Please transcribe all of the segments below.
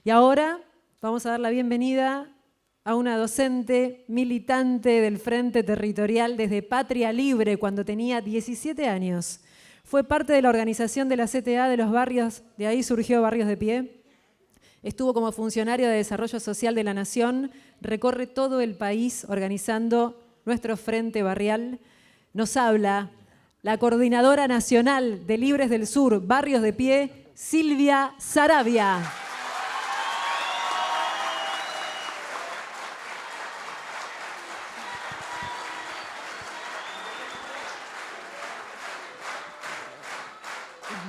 Y ahora vamos a dar la bienvenida a una docente militante del Frente Territorial desde Patria Libre cuando tenía 17 años. Fue parte de la organización de la CTA de los barrios, de ahí surgió Barrios de Pie. Estuvo como funcionario de Desarrollo Social de la Nación, recorre todo el país organizando nuestro Frente Barrial. Nos habla la Coordinadora Nacional de Libres del Sur, Barrios de Pie, Silvia Saravia.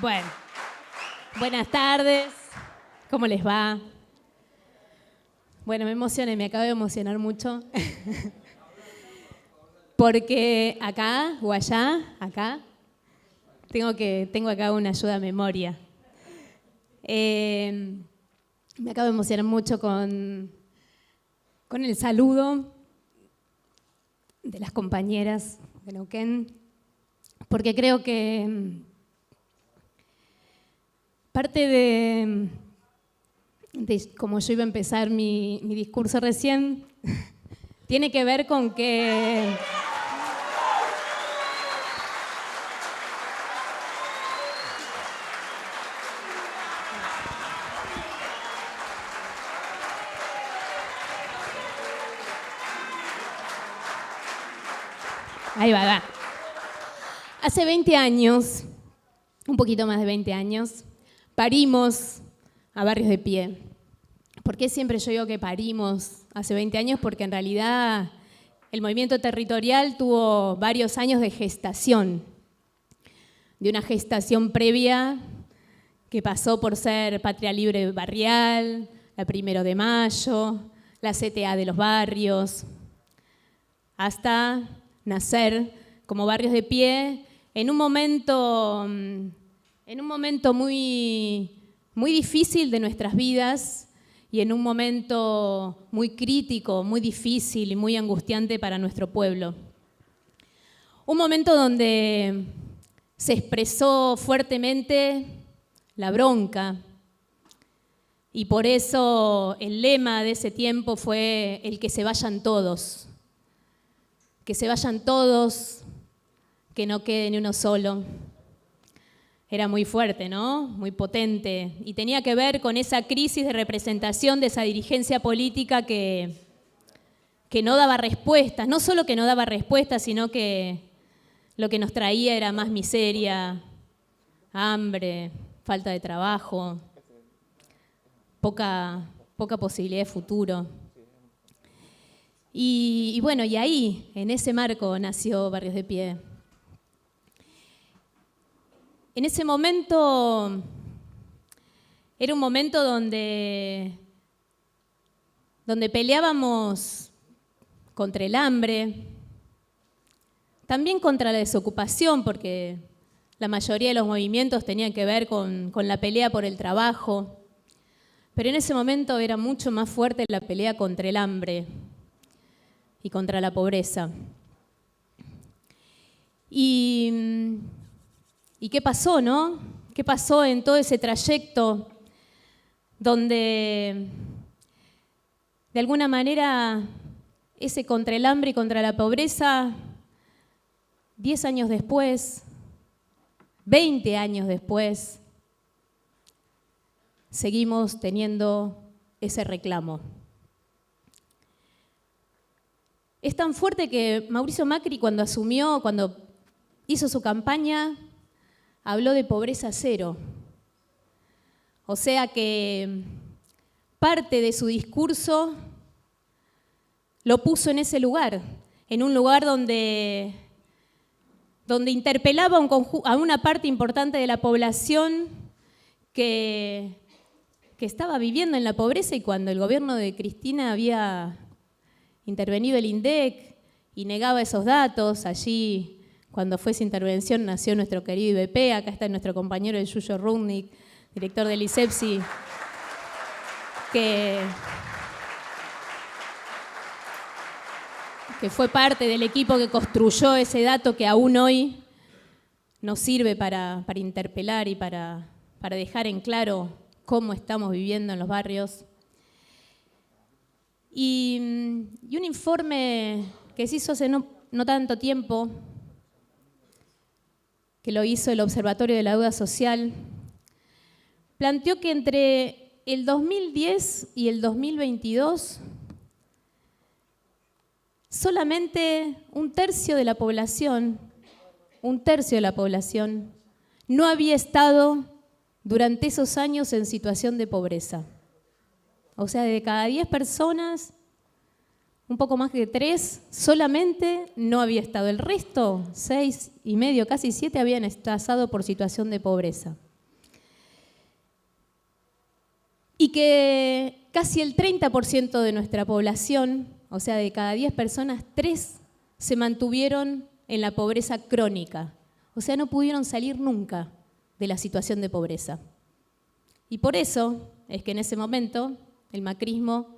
Bueno, buenas tardes, ¿cómo les va? Bueno, me emocioné, me acabo de emocionar mucho. Porque acá o allá, acá, tengo acá una ayuda a memoria. Me acabo de emocionar mucho con el saludo de las compañeras de Neuquén, porque creo que parte de como yo iba a empezar mi discurso recién, tiene que ver con que ahí va. Hace 20 años, un poquito más de 20 años, parimos a Barrios de Pie. ¿Por qué siempre yo digo que parimos hace 20 años? Porque en realidad el movimiento territorial tuvo varios años de gestación, de una gestación previa que pasó por ser Patria Libre Barrial, la 1 de Mayo, la CTA de los barrios, hasta nacer como Barrios de Pie en un momento muy difícil de nuestras vidas y en un momento muy crítico, muy difícil y muy angustiante para nuestro pueblo. Un momento donde se expresó fuertemente la bronca y por eso el lema de ese tiempo fue el que se vayan todos. Que se vayan todos, que no quede ni uno solo. Era muy fuerte, ¿no? Muy potente. Y tenía que ver con esa crisis de representación de esa dirigencia política que no daba respuestas. No solo que no daba respuestas, sino que lo que nos traía era más miseria, hambre, falta de trabajo, poca posibilidad de futuro. Y bueno, y ahí, en ese marco, nació Barrios de Pie. En ese momento, era un momento donde peleábamos contra el hambre, también contra la desocupación, porque la mayoría de los movimientos tenían que ver con la pelea por el trabajo, pero en ese momento era mucho más fuerte la pelea contra el hambre y contra la pobreza. ¿Y qué pasó, no? ¿Qué pasó en todo ese trayecto donde, de alguna manera, ese contra el hambre y contra la pobreza, 10 años después, 20 años después, seguimos teniendo ese reclamo? Es tan fuerte que Mauricio Macri, cuando hizo su campaña, habló de pobreza cero. O sea que parte de su discurso lo puso en ese lugar, en un lugar donde interpelaba a una parte importante de la población que estaba viviendo en la pobreza, y cuando el gobierno de Cristina había intervenido el INDEC y negaba esos datos, allí cuando fue esa intervención nació nuestro querido IBP. Acá está nuestro compañero el Yuyo Rudnick, director del ISEPSI, que fue parte del equipo que construyó ese dato que aún hoy nos sirve para interpelar y para dejar en claro cómo estamos viviendo en los barrios. Y un informe que se hizo hace no tanto tiempo, que lo hizo el Observatorio de la Deuda Social, planteó que entre el 2010 y el 2022 solamente un tercio de la población no había estado durante esos años en situación de pobreza. O sea, de cada 10 personas, un poco más de 3 solamente no había estado. El resto, 6,5, casi 7, habían pasado por situación de pobreza. Y que casi el 30% de nuestra población, o sea, de cada 10 personas, 3 se mantuvieron en la pobreza crónica. O sea, no pudieron salir nunca de la situación de pobreza. Y por eso es que en ese momento el macrismo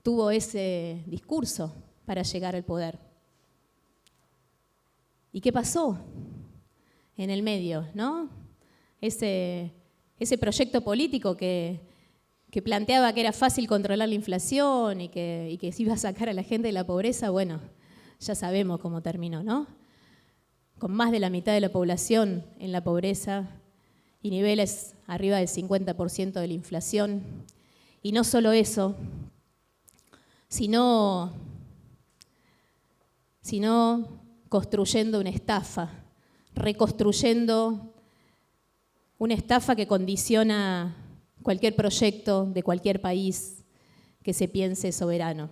tuvo ese discurso para llegar al poder. ¿Y qué pasó en el medio, no? Ese proyecto político que planteaba que era fácil controlar la inflación y que se iba a sacar a la gente de la pobreza, bueno, ya sabemos cómo terminó, ¿no? Con más de la mitad de la población en la pobreza y niveles arriba del 50% de la inflación. Y no solo eso, sino construyendo una estafa, reconstruyendo una estafa que condiciona cualquier proyecto de cualquier país que se piense soberano.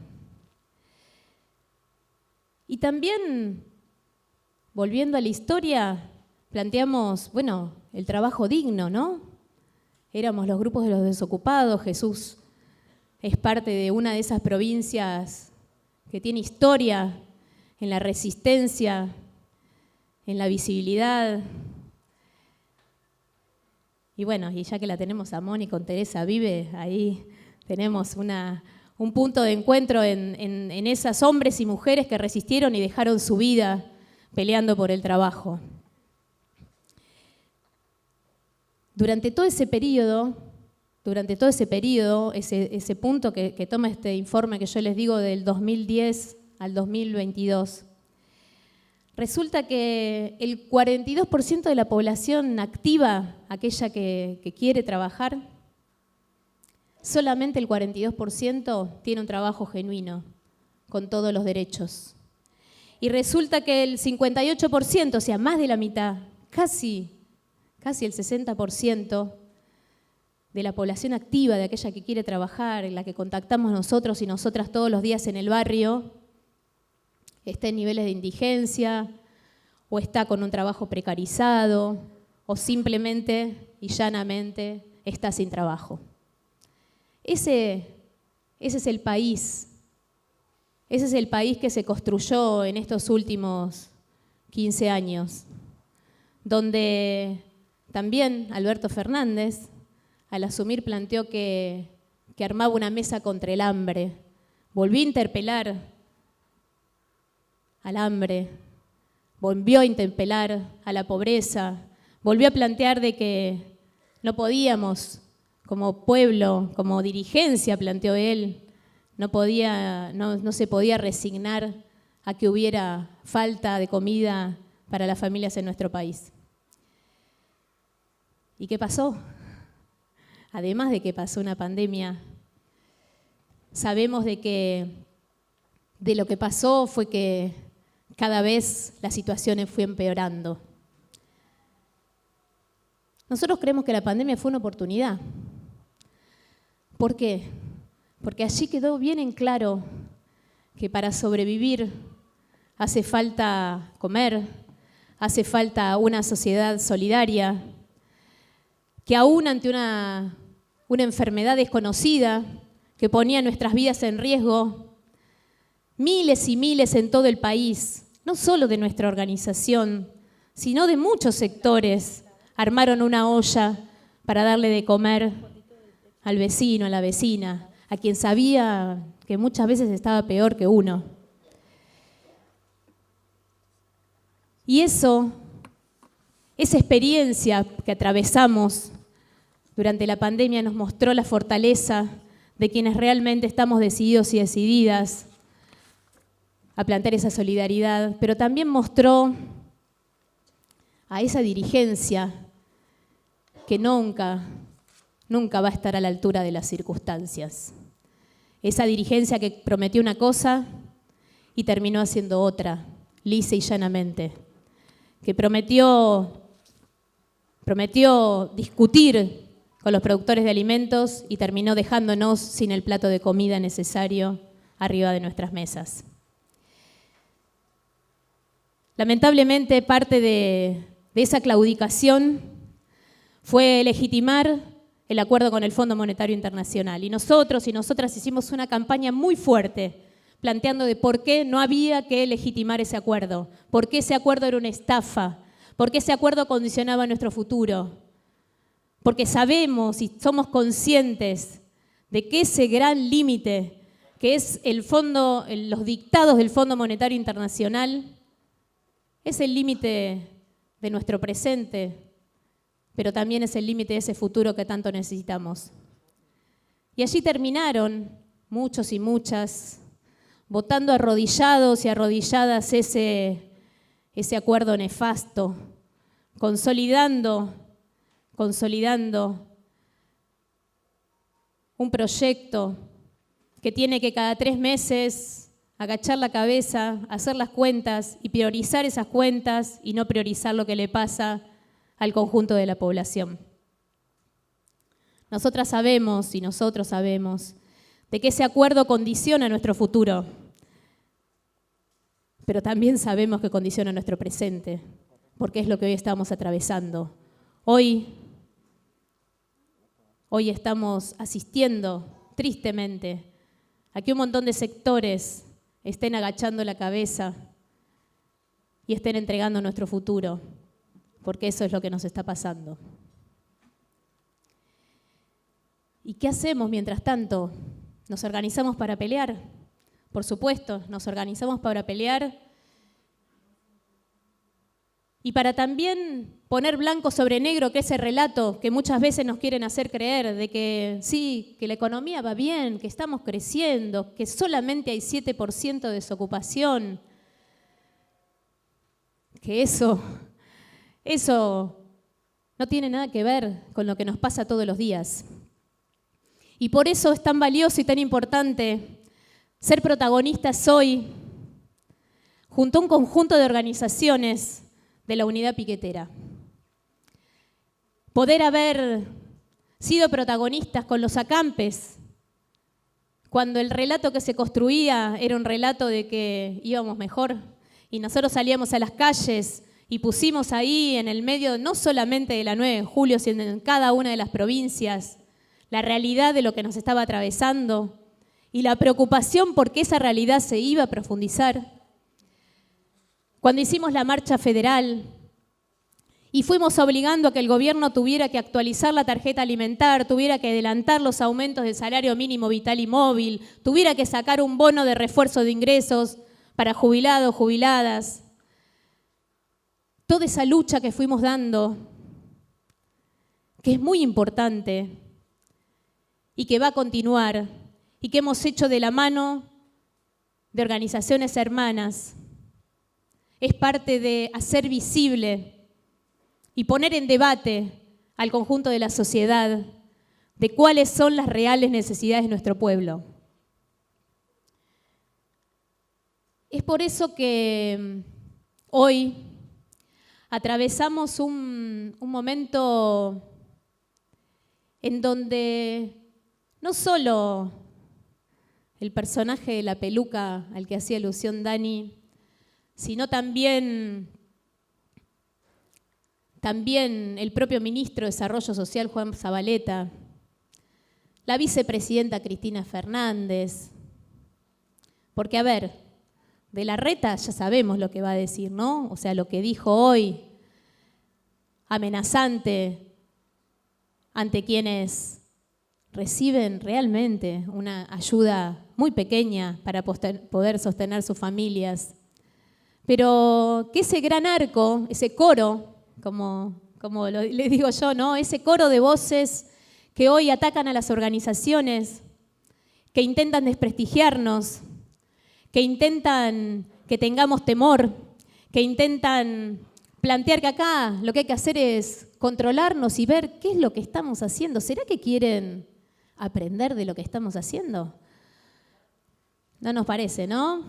Y también, volviendo a la historia, planteamos, bueno, el trabajo digno, ¿no? Éramos los grupos de los desocupados. Jesús es parte de una de esas provincias que tiene historia en la resistencia, en la visibilidad. Y bueno, y ya que la tenemos a Moni con Teresa Vive, ahí tenemos un punto de encuentro en esas hombres y mujeres que resistieron y dejaron su vida peleando por el trabajo. Durante todo ese periodo, ese punto que toma este informe que yo les digo del 2010 al 2022, resulta que el 42% de la población activa, aquella que quiere trabajar, solamente el 42% tiene un trabajo genuino, con todos los derechos. Y resulta que el 58%, o sea, más de la mitad, casi el 60% de la población activa, de aquella que quiere trabajar, en la que contactamos nosotros y nosotras todos los días en el barrio, está en niveles de indigencia, o está con un trabajo precarizado, o simplemente y llanamente está sin trabajo. Ese es el país. Ese es el país que se construyó en estos últimos 15 años, donde también Alberto Fernández, al asumir, planteó que armaba una mesa contra el hambre. Volvió a interpelar al hambre, volvió a interpelar a la pobreza, volvió a plantear de que no podíamos, como pueblo, como dirigencia, planteó él, no se podía resignar a que hubiera falta de comida para las familias en nuestro país. ¿Y qué pasó? Además de que pasó una pandemia, sabemos de lo que pasó fue que cada vez la situación fue empeorando. Nosotros creemos que la pandemia fue una oportunidad. ¿Por qué? Porque allí quedó bien en claro que para sobrevivir hace falta comer, hace falta una sociedad solidaria, que aún ante una enfermedad desconocida que ponía nuestras vidas en riesgo, miles y miles en todo el país, no solo de nuestra organización, sino de muchos sectores, armaron una olla para darle de comer al vecino, a la vecina, a quien sabía que muchas veces estaba peor que uno. Y esa experiencia que atravesamos durante la pandemia nos mostró la fortaleza de quienes realmente estamos decididos y decididas a plantear esa solidaridad, pero también mostró a esa dirigencia que nunca va a estar a la altura de las circunstancias. Esa dirigencia que prometió una cosa y terminó haciendo otra, lisa y llanamente. Que prometió discutir con los productores de alimentos y terminó dejándonos sin el plato de comida necesario arriba de nuestras mesas. Lamentablemente, parte de esa claudicación fue legitimar el acuerdo con el Fondo Monetario Internacional. Y nosotros y nosotras hicimos una campaña muy fuerte planteando de por qué no había que legitimar ese acuerdo, por qué ese acuerdo era una estafa, por qué ese acuerdo condicionaba nuestro futuro. Porque sabemos y somos conscientes de que ese gran límite que es los dictados del Fondo Monetario Internacional es el límite de nuestro presente, pero también es el límite de ese futuro que tanto necesitamos. Y allí terminaron muchos y muchas votando arrodillados y arrodilladas ese acuerdo nefasto, consolidando un proyecto que tiene que cada 3 meses agachar la cabeza, hacer las cuentas y priorizar esas cuentas y no priorizar lo que le pasa al conjunto de la población. Nosotras sabemos y nosotros sabemos de que ese acuerdo condiciona nuestro futuro, pero también sabemos que condiciona nuestro presente, porque es lo que hoy estamos atravesando. Hoy estamos asistiendo tristemente a que un montón de sectores estén agachando la cabeza y estén entregando nuestro futuro, porque eso es lo que nos está pasando. ¿Y qué hacemos mientras tanto? ¿Nos organizamos para pelear? Por supuesto, nos organizamos para pelear y para también poner blanco sobre negro que ese relato que muchas veces nos quieren hacer creer de que sí, que la economía va bien, que estamos creciendo, que solamente hay 7% de desocupación, que eso no tiene nada que ver con lo que nos pasa todos los días. Y por eso es tan valioso y tan importante ser protagonistas hoy junto a un conjunto de organizaciones de la unidad piquetera. Poder haber sido protagonistas con los acampes, cuando el relato que se construía era un relato de que íbamos mejor, y nosotros salíamos a las calles y pusimos ahí en el medio, no solamente de la 9 de julio, sino en cada una de las provincias, la realidad de lo que nos estaba atravesando y la preocupación por qué esa realidad se iba a profundizar. Cuando hicimos la marcha federal y fuimos obligando a que el gobierno tuviera que actualizar la tarjeta alimentar, tuviera que adelantar los aumentos del salario mínimo vital y móvil, tuviera que sacar un bono de refuerzo de ingresos para jubilados, jubiladas. Toda esa lucha que fuimos dando, que es muy importante y que va a continuar y que hemos hecho de la mano de organizaciones hermanas, es parte de hacer visible y poner en debate al conjunto de la sociedad de cuáles son las reales necesidades de nuestro pueblo. Es por eso que hoy atravesamos un momento en donde no solo el personaje de la peluca al que hacía alusión Dani, sino también el propio ministro de Desarrollo Social, Juan Zabaleta, la vicepresidenta Cristina Fernández, porque a ver, de Larreta ya sabemos lo que va a decir, ¿no? O sea, lo que dijo hoy, amenazante ante quienes reciben realmente una ayuda muy pequeña para poder sostener sus familias. Pero que ese gran arco, ese coro, como le digo yo, ¿no? Ese coro de voces que hoy atacan a las organizaciones, que intentan desprestigiarnos, que intentan que tengamos temor, que intentan plantear que acá lo que hay que hacer es controlarnos y ver qué es lo que estamos haciendo. ¿Será que quieren aprender de lo que estamos haciendo? No nos parece, ¿no?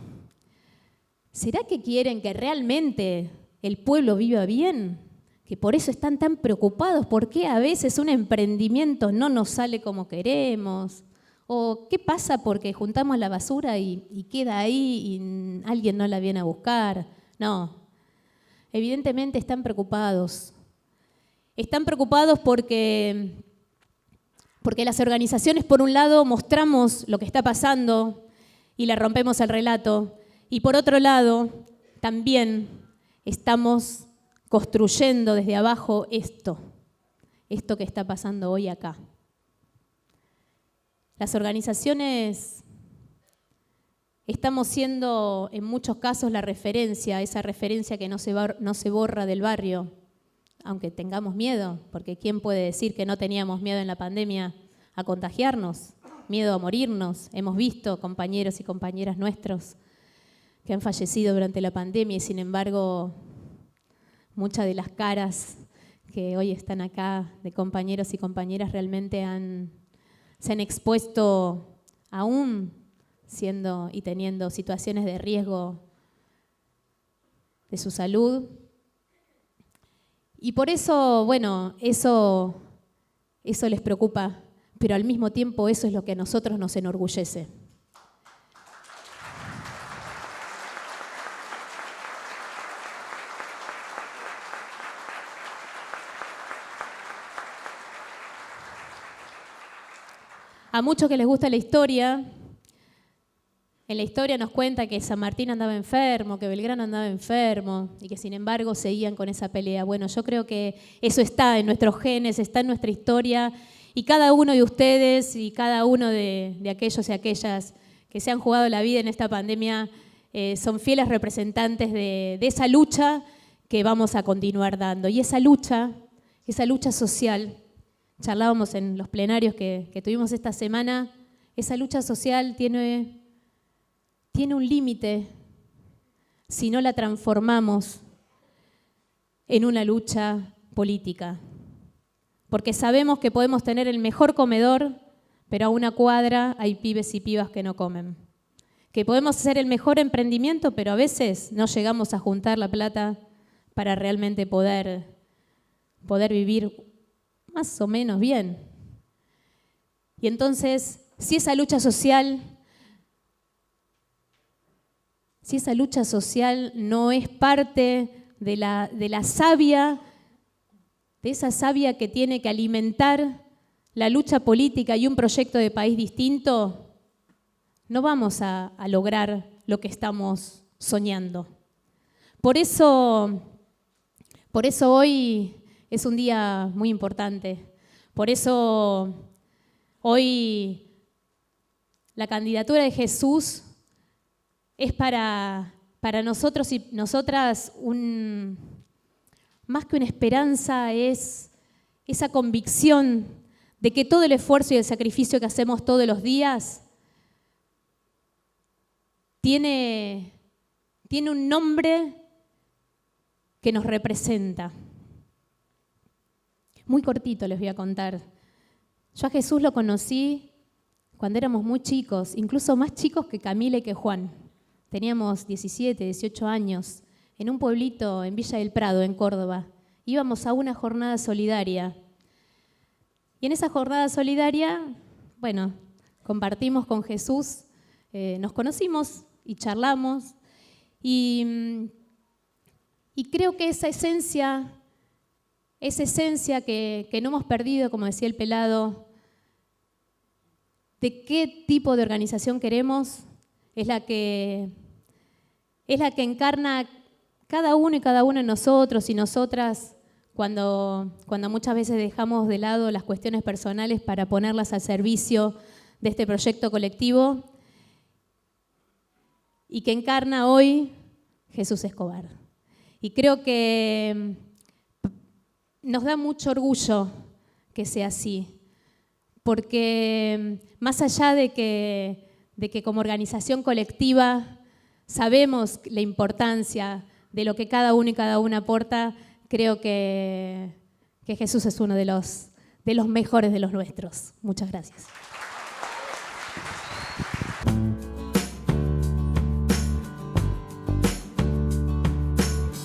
¿Será que quieren que realmente el pueblo viva bien? Que por eso están tan preocupados. ¿Por qué a veces un emprendimiento no nos sale como queremos? ¿O qué pasa porque juntamos la basura y queda ahí y alguien no la viene a buscar? No, evidentemente están preocupados. Están preocupados porque las organizaciones, por un lado, mostramos lo que está pasando y le rompemos el relato. Y por otro lado, también estamos construyendo desde abajo esto que está pasando hoy acá. Las organizaciones estamos siendo en muchos casos la referencia, esa referencia que no se borra del barrio, aunque tengamos miedo, porque ¿quién puede decir que no teníamos miedo en la pandemia a contagiarnos, miedo a morirnos? Hemos visto compañeros y compañeras nuestros que han fallecido durante la pandemia y sin embargo muchas de las caras que hoy están acá de compañeros y compañeras realmente se han expuesto aún siendo y teniendo situaciones de riesgo de su salud. Y por eso, bueno, eso les preocupa, pero al mismo tiempo eso es lo que a nosotros nos enorgullece. A muchos que les gusta la historia, en la historia nos cuenta que San Martín andaba enfermo, que Belgrano andaba enfermo y que sin embargo seguían con esa pelea. Bueno, yo creo que eso está en nuestros genes, está en nuestra historia y cada uno de ustedes y cada uno de aquellos y aquellas que se han jugado la vida en esta pandemia son fieles representantes de esa lucha que vamos a continuar dando. Y esa lucha social, charlábamos en los plenarios que tuvimos esta semana, esa lucha social tiene un límite si no la transformamos en una lucha política. Porque sabemos que podemos tener el mejor comedor, pero a una cuadra hay pibes y pibas que no comen. Que podemos hacer el mejor emprendimiento, pero a veces no llegamos a juntar la plata para realmente poder vivir más o menos bien. Y entonces, si esa lucha social no es parte de esa savia que tiene que alimentar la lucha política y un proyecto de país distinto, no vamos a lograr lo que estamos soñando. Por eso hoy es un día muy importante. Por eso hoy la candidatura de Jesús es para nosotros y nosotras más que una esperanza, es esa convicción de que todo el esfuerzo y el sacrificio que hacemos todos los días tiene un nombre que nos representa. Muy cortito les voy a contar. Yo a Jesús lo conocí cuando éramos muy chicos, incluso más chicos que Camila y que Juan. Teníamos 17, 18 años, en un pueblito en Villa del Prado, en Córdoba. Íbamos a una jornada solidaria. Y en esa jornada solidaria, bueno, compartimos con Jesús, nos conocimos y charlamos. Y creo que esa esencia que no hemos perdido, como decía el pelado, de qué tipo de organización queremos, es la que encarna cada uno y cada una de nosotros y nosotras cuando muchas veces dejamos de lado las cuestiones personales para ponerlas al servicio de este proyecto colectivo y que encarna hoy Jesús Escobar. Y creo que nos da mucho orgullo que sea así, porque más allá de que como organización colectiva sabemos la importancia de lo que cada uno y cada una aporta, creo que Jesús es uno de los mejores de los nuestros. Muchas gracias.